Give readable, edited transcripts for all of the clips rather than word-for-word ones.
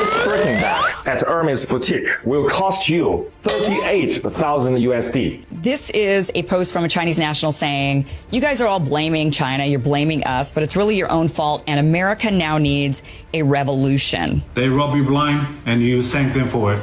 This Birkin bag at Hermes boutique will cost you 38,000 USD. This is a post from a Chinese national saying, you guys are all blaming China, you're blaming us, but it's really your own fault, and America now needs a revolution. They rob you blind, and you thank them for it.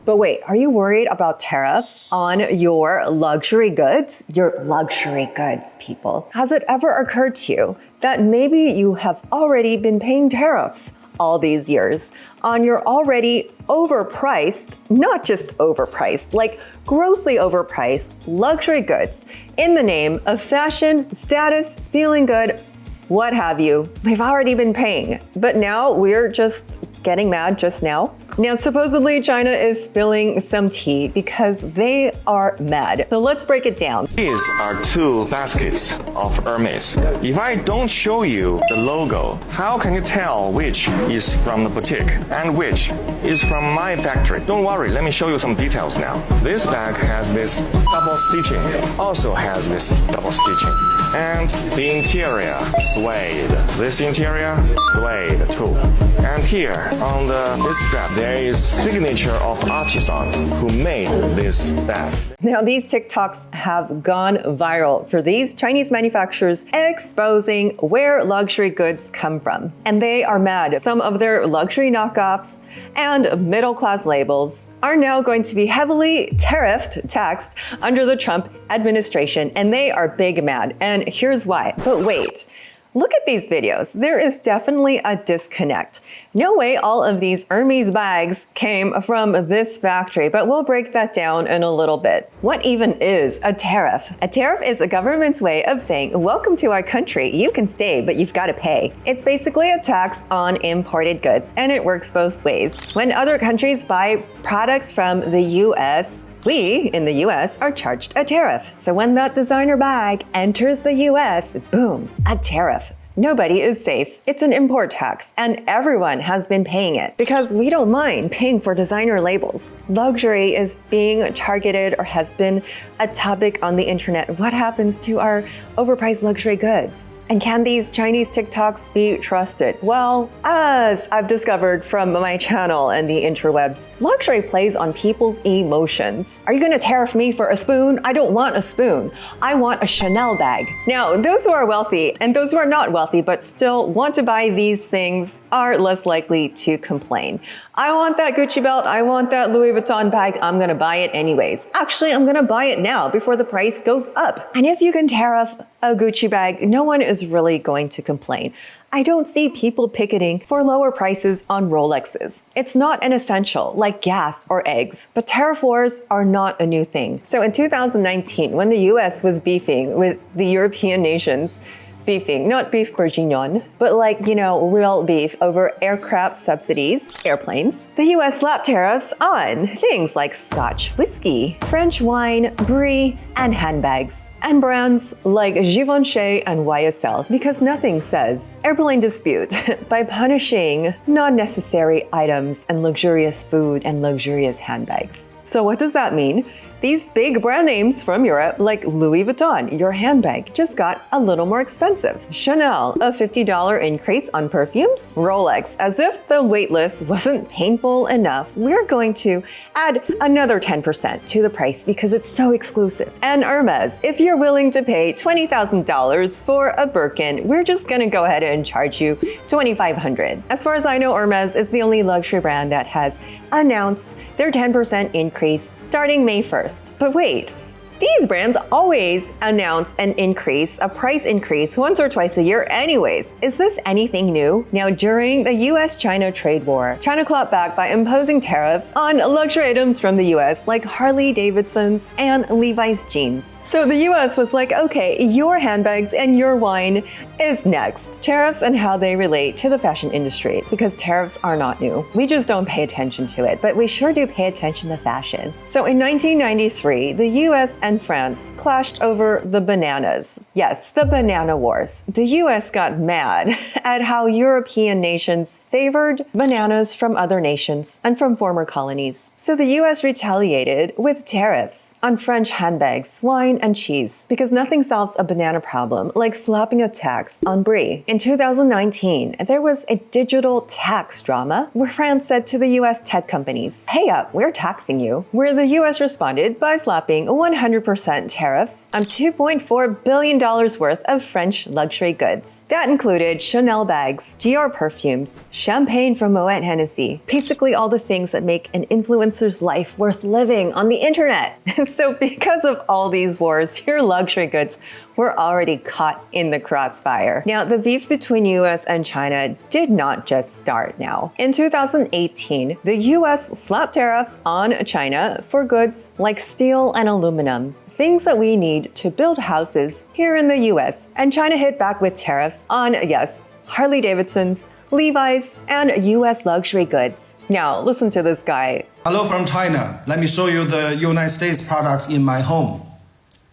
But wait, are you worried about tariffs on your luxury goods? Your luxury goods, people. Has it ever occurred to you that maybe you have already been paying tariffs all these years on your already overpriced, not just overpriced, like grossly overpriced luxury goods in the name of fashion, status, feeling good, what have you? We've already been paying, but now we're just getting mad just now. Now, supposedly China is spilling some tea because they are mad. So let's break it down. These are two baskets of Hermes. If I don't show you the logo, how can you tell which is from the boutique and which is from my factory? Don't worry, let me show you some details now. This bag has this double stitching, also has this double stitching. And the interior, suede. This interior, suede too. And here on this strap, there is signature of artisan who made this bag. Now, these TikToks have gone viral for these Chinese manufacturers exposing where luxury goods come from. And they are mad. Some of their luxury knockoffs and middle-class labels are now going to be heavily taxed under the Trump administration, and they are big mad. And here's why. But wait. Look at these videos. There is definitely a disconnect. No way all of these Hermes bags came from this factory, but we'll break that down in a little bit. What even is a tariff? A tariff is a government's way of saying, welcome to our country. You can stay, but you've got to pay. It's basically a tax on imported goods, and it works both ways. When other countries buy products from the US, we, in the US, are charged a tariff. So when that designer bag enters the US, boom, a tariff. Nobody is safe. It's an import tax, and everyone has been paying it because we don't mind paying for designer labels. Luxury is being targeted or has been a topic on the internet. What happens to our overpriced luxury goods? And can these Chinese TikToks be trusted? Well, as I've discovered from my channel and the interwebs, luxury plays on people's emotions. Are you gonna tariff me for a spoon? I don't want a spoon. I want a Chanel bag. Now, those who are wealthy and those who are not wealthy but still want to buy these things are less likely to complain. I want that Gucci belt, I want that Louis Vuitton bag, I'm gonna buy it anyways. Actually, I'm gonna buy it now before the price goes up. And if you can tariff a Gucci bag, no one is really going to complain. I don't see people picketing for lower prices on Rolexes. It's not an essential like gas or eggs, but tariff wars are not a new thing. So in 2019, when the US was beefing with the European nations, not beef bourguignon, but like, real beef over aircraft subsidies, airplanes, the US slapped tariffs on things like Scotch whiskey, French wine, brie, and handbags, and brands like Givenchy and YSL, because nothing says airplane dispute by punishing non-necessary items and luxurious food and luxurious handbags. So what does that mean? These big brand names from Europe, like Louis Vuitton, your handbag just got a little more expensive. Chanel, a $50 increase on perfumes. Rolex, as if the wait list wasn't painful enough, we're going to add another 10% to the price because it's so exclusive. And Hermes, if you're willing to pay $20,000 for a Birkin, we're just gonna go ahead and charge you $2,500. As far as I know, Hermes is the only luxury brand that has announced their 10% increase starting May 1st. But wait, these brands always announce an increase, a price increase, once or twice a year anyways. Is this anything new? Now, during the US-China trade war, China clapped back by imposing tariffs on luxury items from the US like Harley Davidson's and Levi's jeans. So the US was like, okay, your handbags and your wine is next. Tariffs and how they relate to the fashion industry, because tariffs are not new. We just don't pay attention to it, but we sure do pay attention to fashion. So in 1993, the US and France clashed over the bananas. Yes, the banana wars. The US got mad at how European nations favored bananas from other nations and from former colonies. So the US retaliated with tariffs on French handbags, wine, and cheese, because nothing solves a banana problem like slapping a tax on brie. In 2019, there was a digital tax drama where France said to the US tech companies, "Pay up, we're taxing you," where the US responded by slapping 100% tariffs on $2.4 billion worth of French luxury goods. That included Chanel bags, Dior perfumes, champagne from Moet Hennessy, basically all the things that make an influencer's life worth living on the internet. So because of all these wars, your luxury goods were already caught in the crossfire. Now, the beef between US and China did not just start now. In 2018, the US slapped tariffs on China for goods like steel and aluminum, things that we need to build houses here in the US. And China hit back with tariffs on, yes, Harley-Davidsons, Levi's, and US luxury goods. Now, listen to this guy. Hello from China. Let me show you the United States products in my home.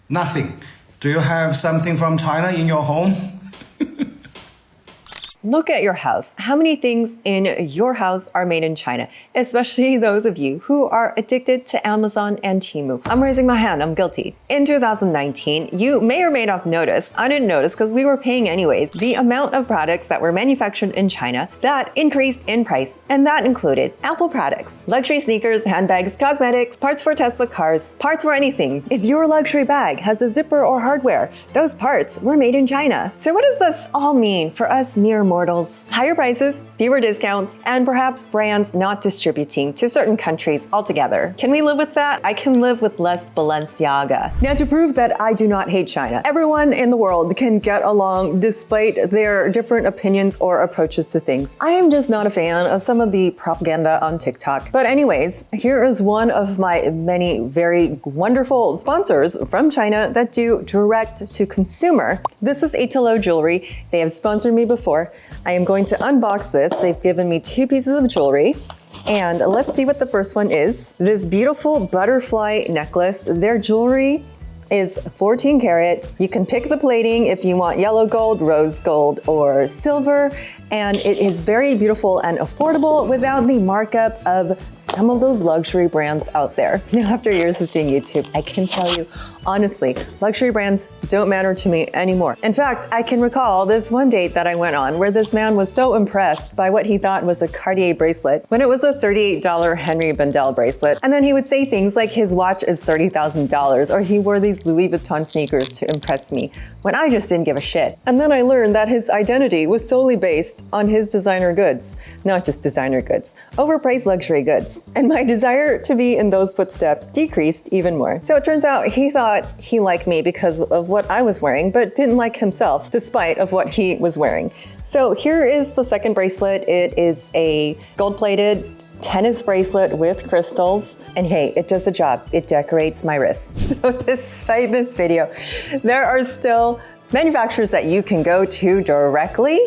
Nothing. Do you have something from China in your home? Look at your house. How many things in your house are made in China? Especially those of you who are addicted to Amazon and Temu. I'm raising my hand, I'm guilty. In 2019, you may or may not have noticed, I didn't notice because we were paying anyways, the amount of products that were manufactured in China that increased in price, and that included Apple products, luxury sneakers, handbags, cosmetics, parts for Tesla cars, parts for anything. If your luxury bag has a zipper or hardware, those parts were made in China. So what does this all mean for us mere mortals? Higher prices, fewer discounts, and perhaps brands not distributing to certain countries altogether. Can we live with that? I can live with less Balenciaga. Now, to prove that I do not hate China, everyone in the world can get along despite their different opinions or approaches to things. I am just not a fan of some of the propaganda on TikTok. But anyways, here is one of my many very wonderful sponsors from China that do direct to consumer. This is Italo Jewelry. They have sponsored me before. I am going to unbox this. They've given me 2 pieces of jewelry. And let's see what the first one is. This beautiful butterfly necklace. Their jewelry is 14 karat. You can pick the plating if you want yellow gold, rose gold, or silver. And it is very beautiful and affordable without the markup of some of those luxury brands out there. Now, after years of doing YouTube, I can tell you, honestly, luxury brands don't matter to me anymore. In fact, I can recall this one date that I went on where this man was so impressed by what he thought was a Cartier bracelet when it was a $38 Henry Bendel bracelet. And then he would say things like his watch is $30,000 or he wore these Louis Vuitton sneakers to impress me when I just didn't give a shit. And then I learned that his identity was solely based on his designer goods, not just designer goods, overpriced luxury goods. And my desire to be in those footsteps decreased even more. So it turns out he thought he liked me because of what I was wearing, but didn't like himself despite of what he was wearing. So here is the second bracelet. It is a gold-plated tennis bracelet with crystals, and hey, it does the job. It decorates my wrist. So despite this video, there are still manufacturers that you can go to directly,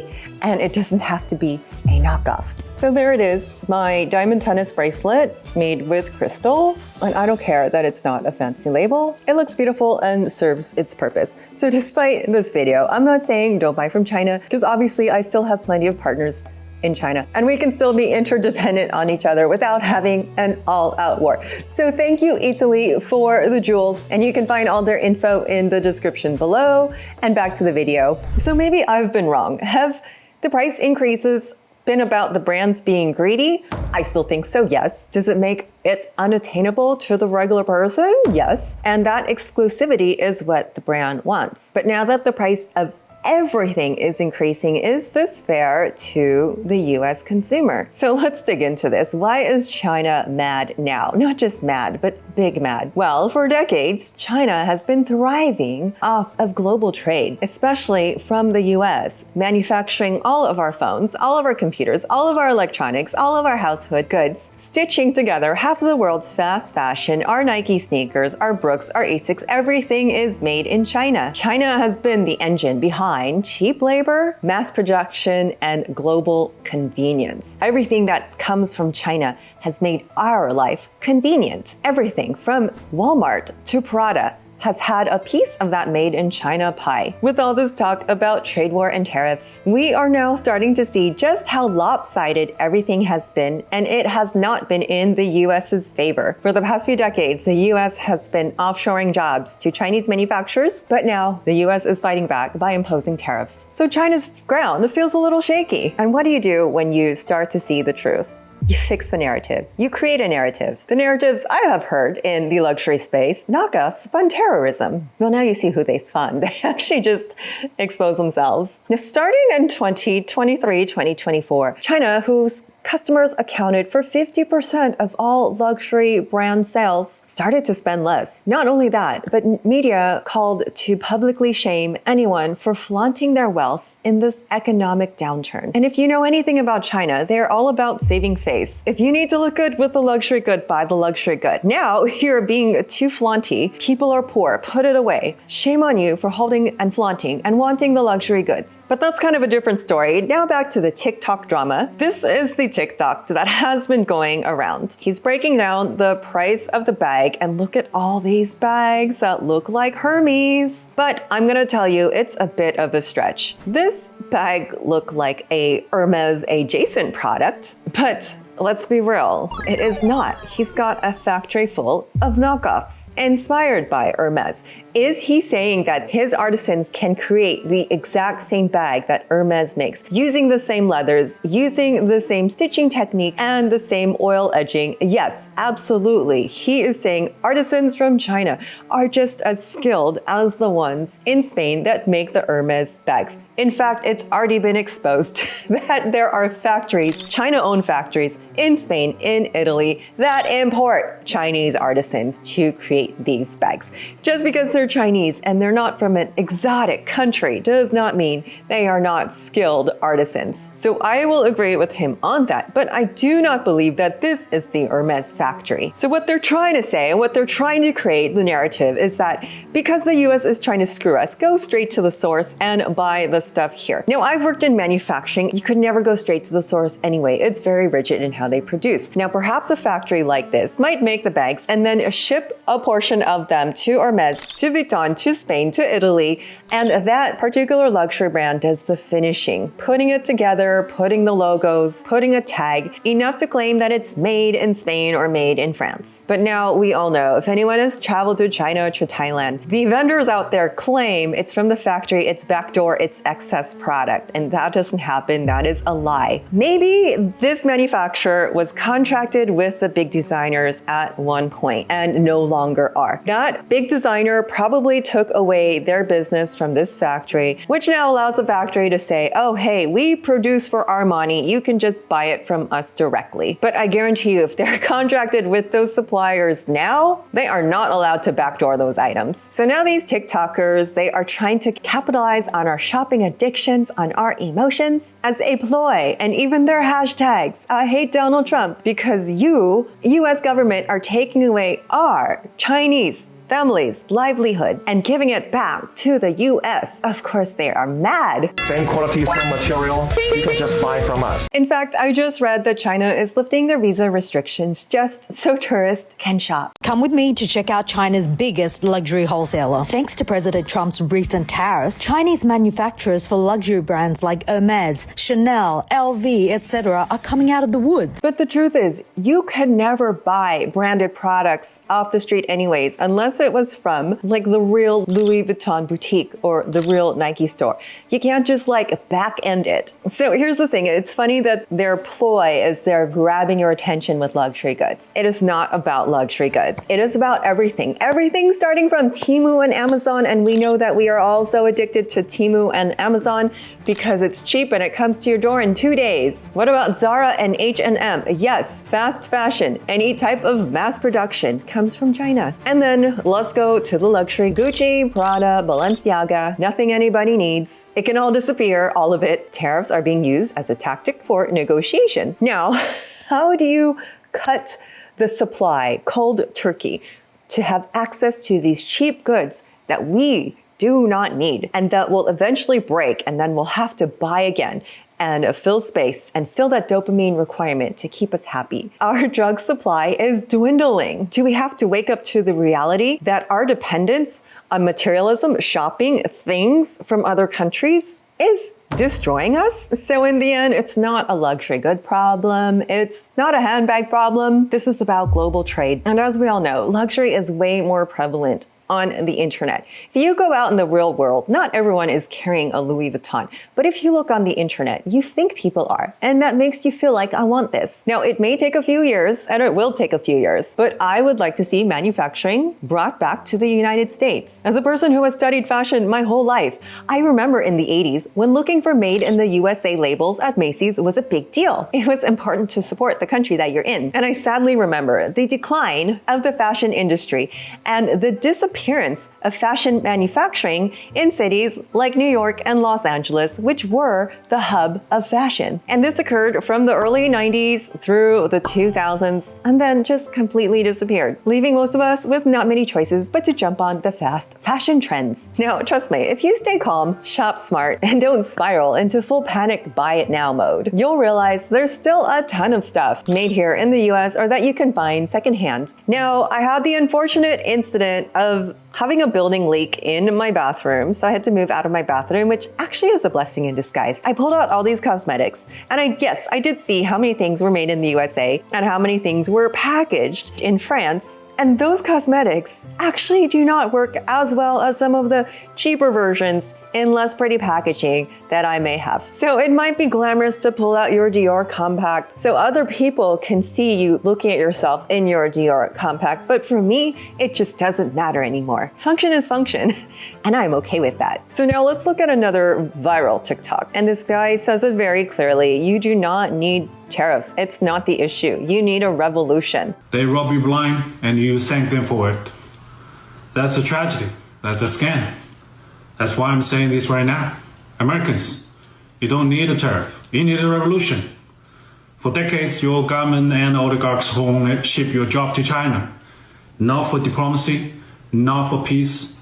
and it doesn't have to be a knockoff. So there it is, my diamond tennis bracelet made with crystals, and I don't care that it's not a fancy label. It looks beautiful and serves its purpose. So despite this video, I'm not saying don't buy from China, because obviously I still have plenty of partners in China, and we can still be interdependent on each other without having an all-out war. So thank you, Italy, for the jewels, and you can find all their info in the description below. And back to the video. So maybe I've been wrong. Have the price increases been about the brands being greedy? I still think so, yes. Does it make it unattainable to the regular person? Yes. And that exclusivity is what the brand wants. But now that the price of everything is increasing, is this fair to the US consumer? So let's dig into this. Why is China mad now? Not just mad, but big mad. Well, for decades, China has been thriving off of global trade, especially from the US, manufacturing all of our phones, all of our computers, all of our electronics, all of our household goods, stitching together half of the world's fast fashion, our Nike sneakers, our Brooks, our Asics, everything is made in China. China has been the engine behind cheap labor, mass production, and global convenience. Everything that comes from China has made our life convenient. Everything from Walmart to Prada has had a piece of that made in China pie. With all this talk about trade war and tariffs, we are now starting to see just how lopsided everything has been, and it has not been in the US's favor. For the past few decades, the US has been offshoring jobs to Chinese manufacturers, but now the US is fighting back by imposing tariffs. So China's ground feels a little shaky. And what do you do when you start to see the truth? You fix the narrative. You create a narrative. The narratives I have heard in the luxury space, knockoffs fund terrorism. Well, now you see who they fund. They actually just expose themselves. Now, starting in 2023, 2024, China, whose customers accounted for 50% of all luxury brand sales, started to spend less. Not only that, but media called to publicly shame anyone for flaunting their wealth in this economic downturn. And if you know anything about China, they're all about saving face. If you need to look good with the luxury good, buy the luxury good. Now you're being too flaunty. People are poor. Put it away. Shame on you for holding and flaunting and wanting the luxury goods. But that's kind of a different story. Now back to the TikTok drama. This is the TikTok that has been going around. He's breaking down the price of the bag, and look at all these bags that look like Hermes. But I'm gonna tell you, it's a bit of a stretch. This bag looked like a Hermes adjacent product, but let's be real, it is not. He's got a factory full of knockoffs inspired by Hermes. Is he saying that his artisans can create the exact same bag that Hermes makes, using the same leathers, using the same stitching technique, and the same oil edging? Yes, absolutely. He is saying artisans from China are just as skilled as the ones in Spain that make the Hermes bags. In fact, it's already been exposed that there are factories, China-owned factories, in Spain, in Italy, that import Chinese artisans to create these bags. Just because they're Chinese and they're not from an exotic country does not mean they are not skilled artisans. So I will agree with him on that, but I do not believe that this is the Hermes factory. So what they're trying to say and what they're trying to create the narrative is that because the US is trying to screw us, go straight to the source and buy the stuff here. Now, I've worked in manufacturing. You could never go straight to the source anyway. It's very rigid in how they produce. Now, perhaps a factory like this might make the bags and then ship a portion of them to Hermes, to Vuitton, to Spain, to Italy, and that particular luxury brand does the finishing, putting it together, putting the logos, putting a tag, enough to claim that it's made in Spain or made in France. But now we all know, if anyone has traveled to China or to Thailand, the vendors out there claim it's from the factory, it's backdoor, it's excess product, and that doesn't happen. That is a lie. Maybe this manufacturer was contracted with the big designers at one point and no longer are. That big designer probably took away their business from this factory, which now allows the factory to say, oh, hey, we produce for Armani. You can just buy it from us directly. But I guarantee you, if they're contracted with those suppliers now, they are not allowed to backdoor those items. So now these TikTokers, they are trying to capitalize on our shopping addictions, on our emotions as a ploy, and even their hashtags. I hate Donald Trump because you, US government, are taking away our Chinese families' livelihood and giving it back to the US. Of course, they are mad. Same quality, same material, you can just buy from us. In fact, I just read that China is lifting their visa restrictions just so tourists can shop. Come with me to check out China's biggest luxury wholesaler. Thanks to President Trump's recent tariffs, Chinese manufacturers for luxury brands like Hermes, Chanel, LV, etc. are coming out of the woods. But the truth is, you could never buy branded products off the street anyways, unless it was from like the real Louis Vuitton boutique or the real Nike store. You can't just like back end it. So here's the thing. It's funny that their ploy is they're grabbing your attention with luxury goods. It is not about luxury goods. It is about everything. Everything starting from Temu and Amazon. And we know that we are all so addicted to Temu and Amazon because it's cheap and it comes to your door in 2 days. What about Zara and H&M? Yes, fast fashion, any type of mass production comes from China. And then let's go to the luxury. Gucci, Prada, Balenciaga, nothing anybody needs. It can all disappear, all of it. Tariffs are being used as a tactic for negotiation. Now, how do you cut the supply cold turkey to have access to these cheap goods that we do not need and that will eventually break and then we'll have to buy again? and fill space and fill that dopamine requirement to keep us happy. Our drug supply is dwindling. Do we have to wake up to the reality that our dependence on materialism, shopping, things from other countries is destroying us? So in the end, it's not a luxury good problem. It's not a handbag problem. This is about global trade. And as we all know, luxury is way more prevalent on the internet. If you go out in the real world, not everyone is carrying a Louis Vuitton. But if you look on the internet, you think people are. And that makes you feel like, I want this. Now, it may take a few years, and it will take a few years, but I would like to see manufacturing brought back to the United States. As a person who has studied fashion my whole life, I remember in the 80s when looking for made in the USA labels at Macy's was a big deal. It was important to support the country that you're in. And I sadly remember the decline of the fashion industry and the disappearance of fashion manufacturing in cities like New York and Los Angeles, which were the hub of fashion. And this occurred from the early 90s through the 2000s and then just completely disappeared, leaving most of us with not many choices but to jump on the fast fashion trends. Now, trust me, if you stay calm, shop smart, and don't spiral into full panic buy it now mode, you'll realize there's still a ton of stuff made here in the US or that you can find secondhand. Now, I had the unfortunate incident of having a building leak in my bathroom, so I had to move out of my bathroom, which actually is a blessing in disguise. I pulled out all these cosmetics, and I did see how many things were made in the USA and how many things were packaged in France. And those cosmetics actually do not work as well as some of the cheaper versions in less pretty packaging that I may have. So it might be glamorous to pull out your Dior compact so other people can see you looking at yourself in your Dior compact. But for me, it just doesn't matter anymore. Function is function, and I'm okay with that. So now let's look at another viral TikTok. And this guy says it very clearly. You do not need tariffs. It's not the issue. You need a revolution. They rob you blind and you thank them for it. That's a tragedy. That's a scam. That's why I'm saying this right now. Americans, you don't need a tariff. You need a revolution. For decades, your government and oligarchs ship your job to China. Not for diplomacy, not for peace,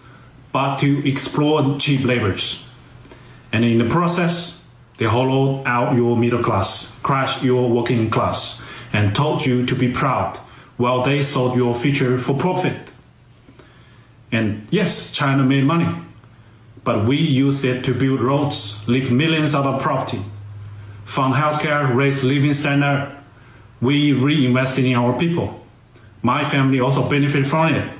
but to exploit cheap laborers. And in the process, they hollowed out your middle class, crushed your working class, and told you to be proud while they sold your future for profit. And yes, China made money, but we used it to build roads, lift millions out of poverty, fund healthcare, raise living standard. We reinvested in our people. My family also benefited from it.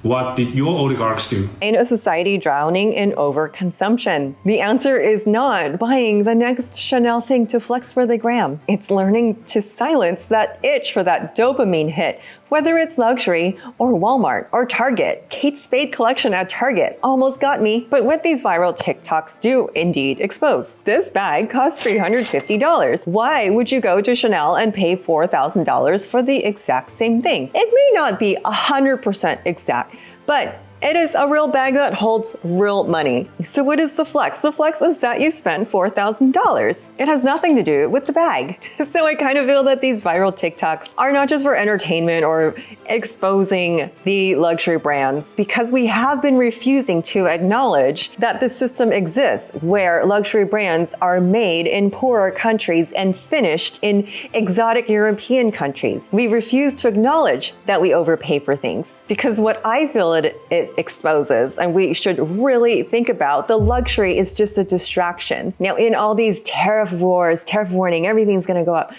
What did your oligarchs do? In a society drowning in overconsumption, the answer is not buying the next Chanel thing to flex for the gram. It's learning to silence that itch for that dopamine hit, whether it's luxury or Walmart or Target. Kate Spade collection at Target almost got me, but what these viral TikToks do indeed expose. This bag costs $350. Why would you go to Chanel and pay $4,000 for the exact same thing? It may not be 100% exact, but it is a real bag that holds real money. So what is the flex? The flex is that you spent $4,000. It has nothing to do with the bag. So I kind of feel that these viral TikToks are not just for entertainment or exposing the luxury brands, because we have been refusing to acknowledge that the system exists where luxury brands are made in poorer countries and finished in exotic European countries. We refuse to acknowledge that we overpay for things, because what I feel it exposes, and we should really think about, the luxury is just a distraction. Now, in all these tariff wars, tariff warning, everything's going to go up.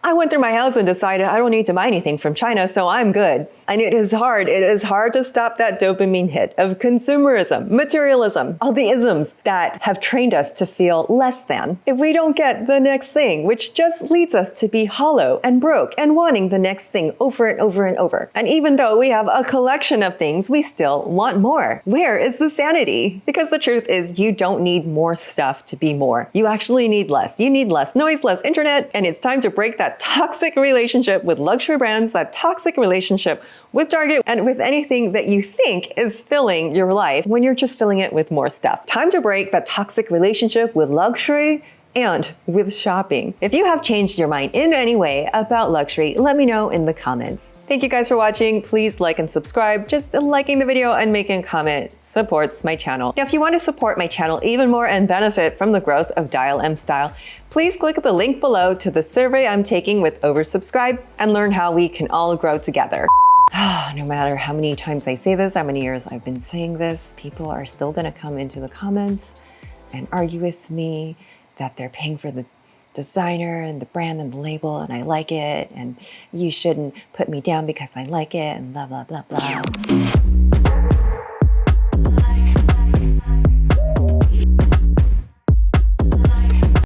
I went through my house and decided I don't need to buy anything from China, so I'm good. And it is hard. It is hard to stop that dopamine hit of consumerism, materialism, all the isms that have trained us to feel less than. If we don't get the next thing, which just leads us to be hollow and broke and wanting the next thing over and over and over. And even though we have a collection of things, we still want more. Where is the sanity? Because the truth is, you don't need more stuff to be more. You actually need less. You need less noise, less internet, and it's time to break that toxic relationship with luxury brands, that toxic relationship with Target, and with anything that you think is filling your life when you're just filling it with more stuff. Time to break that toxic relationship with luxury and with shopping. If you have changed your mind in any way about luxury, let me know in the comments. Thank you guys for watching. Please like and subscribe. Just liking the video and making a comment supports my channel. If you want to support my channel even more and benefit from the growth of Dial M Style, please click the link below to the survey I'm taking with Oversubscribe and learn how we can all grow together. No matter how many times I say this, how many years I've been saying this, people are still gonna come into the comments and argue with me that they're paying for the designer and the brand and the label and I like it and you shouldn't put me down because I like it and blah, blah, blah, blah.